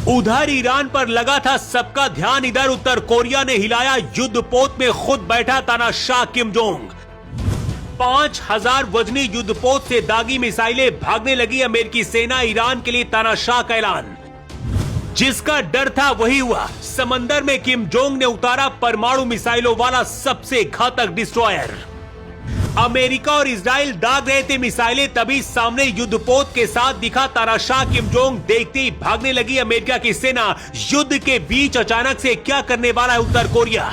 उधर ईरान पर लगा था सबका ध्यान, इधर उत्तर कोरिया ने हिलाया युद्धपोत में खुद बैठा तानाशाह किम जोंग। 5000 वजनी युद्धपोत से दागी मिसाइलें, भागने लगी अमेरिकी सेना, ईरान के लिए तानाशाह का ऐलान। जिसका डर था वही हुआ, समंदर में किम जोंग ने उतारा परमाणु मिसाइलों वाला सबसे घातक डिस्ट्रॉयर। अमेरिका और इजराइल दाग रहे थे मिसाइलें, तभी सामने युद्धपोत के साथ दिखा तानाशाह किम जोंग। देखते ही भागने लगी अमेरिका की सेना। युद्ध के बीच अचानक से क्या करने वाला है उत्तर कोरिया?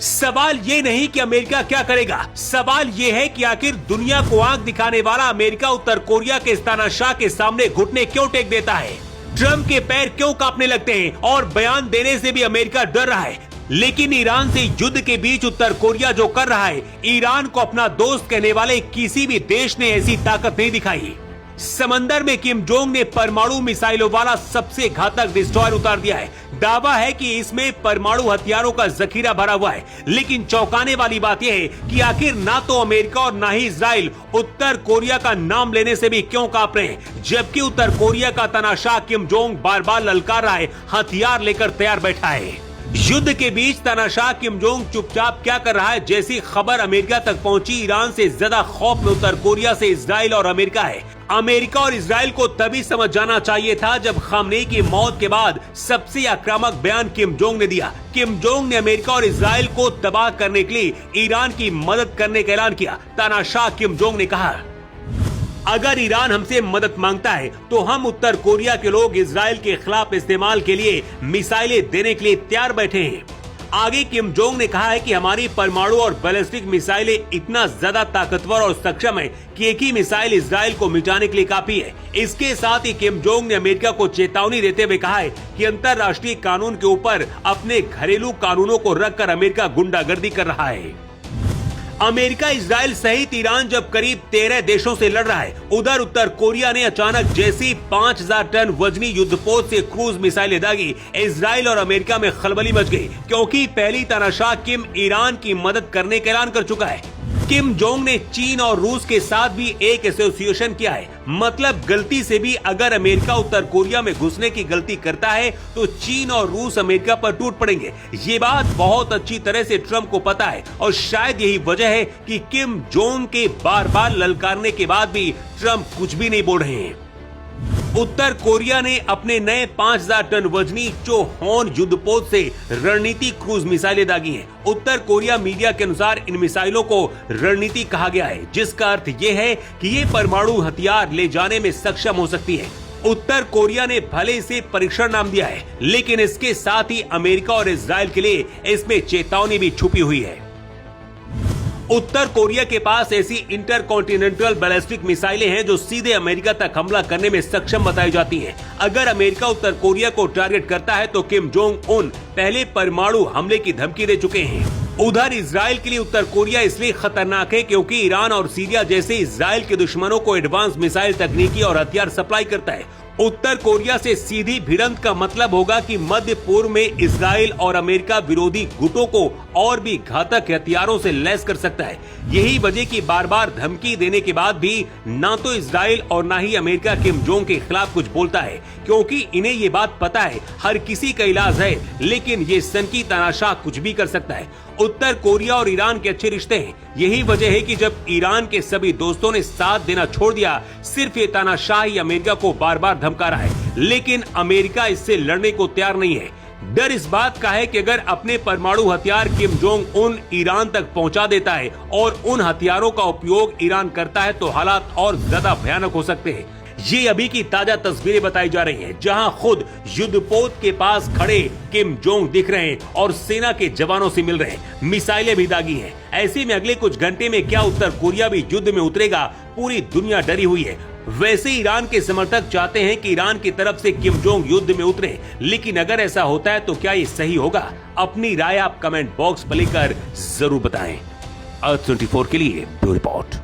सवाल ये नहीं कि अमेरिका क्या करेगा, सवाल ये है कि आखिर दुनिया को आंख दिखाने वाला अमेरिका उत्तर कोरिया के तानाशाह के सामने घुटने क्यों टेक देता है? ट्रंप के पैर क्यों कांपने लगते हैं? और बयान देने से भी अमेरिका डर रहा है। लेकिन ईरान से युद्ध के बीच उत्तर कोरिया जो कर रहा है, ईरान को अपना दोस्त कहने वाले किसी भी देश ने ऐसी ताकत नहीं दिखाई। समंदर में किम जोंग ने परमाणु मिसाइलों वाला सबसे घातक डिस्ट्रॉयर उतार दिया है। दावा है कि इसमें परमाणु हथियारों का जखीरा भरा हुआ है। लेकिन चौंकाने वाली बात यह है कि आखिर ना तो अमेरिका और ना ही इजराइल उत्तर कोरिया का नाम लेने से भी क्यों कांप रहे हैं, जबकि उत्तर कोरिया का तानाशाह किम जोंग बार बार ललकार रहा है, हथियार लेकर तैयार बैठा है। युद्ध के बीच तानाशाह किम जोंग चुपचाप क्या कर रहा है? जैसी खबर अमेरिका तक पहुंची, ईरान से ज्यादा खौफ में उत्तर कोरिया से इजराइल और अमेरिका है। अमेरिका और इजराइल को तभी समझ जाना चाहिए था जब खामनेई की मौत के बाद सबसे आक्रामक बयान किम जोंग ने दिया। किम जोंग ने अमेरिका और इजराइल को तबाह करने के लिए ईरान की मदद करने का ऐलान किया। तानाशाह किम जोंग ने कहा, अगर ईरान हमसे मदद मांगता है तो हम उत्तर कोरिया के लोग इजराइल के खिलाफ इस्तेमाल के लिए मिसाइलें देने के लिए तैयार बैठे हैं। आगे किम जोंग ने कहा है कि हमारी परमाणु और बैलिस्टिक मिसाइलें इतना ज्यादा ताकतवर और सक्षम है कि एक ही मिसाइल इजराइल को मिटाने के लिए काफी है। इसके साथ ही किम जोंग ने अमेरिका को चेतावनी देते हुए कहा है कि अंतर्राष्ट्रीय कानून के ऊपर अपने घरेलू कानूनों को रखकर अमेरिका गुंडागर्दी कर रहा है। अमेरिका, इजराइल सहित ईरान जब करीब 13 देशों से लड़ रहा है, उधर उत्तर कोरिया ने अचानक जैसी 5000 टन वजनी युद्धपोत से क्रूज मिसाइलें दागी, इजराइल और अमेरिका में खलबली मच गई, क्योंकि पहली तानाशाह किम ईरान की मदद करने का ऐलान कर चुका है। किम जोंग ने चीन और रूस के साथ भी एक एसोसिएशन किया है। मतलब गलती से भी अगर अमेरिका उत्तर कोरिया में घुसने की गलती करता है तो चीन और रूस अमेरिका पर टूट पड़ेंगे। ये बात बहुत अच्छी तरह से ट्रंप को पता है और शायद यही वजह है कि किम जोंग के बार बार ललकारने के बाद भी ट्रंप कुछ भी नहीं बोल रहे हैं। उत्तर कोरिया ने अपने नए 5000 टन वजनी चोहोन युद्धपोत से रणनीतिक क्रूज मिसाइलें दागी हैं। उत्तर कोरिया मीडिया के अनुसार इन मिसाइलों को रणनीति कहा गया है, जिसका अर्थ ये है कि ये परमाणु हथियार ले जाने में सक्षम हो सकती है। उत्तर कोरिया ने भले इसे परीक्षण नाम दिया है, लेकिन इसके साथ ही अमेरिका और इजराइल के लिए इसमें चेतावनी भी छुपी हुई है। उत्तर कोरिया के पास ऐसी इंटरकॉन्टिनेंटल बैलिस्टिक मिसाइलें हैं जो सीधे अमेरिका तक हमला करने में सक्षम बताई जाती हैं। अगर अमेरिका उत्तर कोरिया को टारगेट करता है तो किम जोंग उन पहले परमाणु हमले की धमकी दे चुके हैं। उधर इजराइल के लिए उत्तर कोरिया इसलिए खतरनाक है क्योंकि ईरान और सीरिया जैसे इजराइल के दुश्मनों को एडवांस मिसाइल तकनीकी और हथियार सप्लाई करता है। उत्तर कोरिया से सीधी भिड़ंत का मतलब होगा कि मध्य पूर्व में इजराइल और अमेरिका विरोधी गुटों को और भी घातक हथियारों से लैस कर सकता है। यही वजह की बार बार धमकी देने के बाद भी ना तो इजराइल और ना ही अमेरिका किम जोंग के खिलाफ कुछ बोलता है, क्योंकि इन्हें ये बात पता है हर किसी का इलाज है, लेकिन ये सनकी तानाशाह कुछ भी कर सकता है। उत्तर कोरिया और ईरान के अच्छे रिश्ते हैं। यही वजह है कि जब ईरान के सभी दोस्तों ने साथ देना छोड़ दिया, सिर्फ ये तानाशाह ही अमेरिका को बार बार धमका रहा है, लेकिन अमेरिका इससे लड़ने को तैयार नहीं है। डर इस बात का है कि अगर अपने परमाणु हथियार किम जोंग उन ईरान तक पहुंचा देता है और उन हथियारों का उपयोग ईरान करता है तो हालात और ज्यादा भयानक हो सकते हैं। ये अभी की ताजा तस्वीरें बताई जा रही हैं, जहां खुद युद्धपोत के पास खड़े किम जोंग दिख रहे हैं और सेना के जवानों से मिल रहे हैं। मिसाइलें भी दागी हैं। ऐसे में अगले कुछ घंटे में क्या उत्तर कोरिया भी युद्ध में उतरेगा, पूरी दुनिया डरी हुई है। वैसे ईरान के समर्थक चाहते हैं कि ईरान की तरफ से किम जोंग युद्ध में उतरे, लेकिन अगर ऐसा होता है तो क्या ये सही होगा? अपनी राय आप कमेंट बॉक्स पर लिखकर जरूर बताएं। अर्थ 24 के लिए ब्यूरो रिपोर्ट।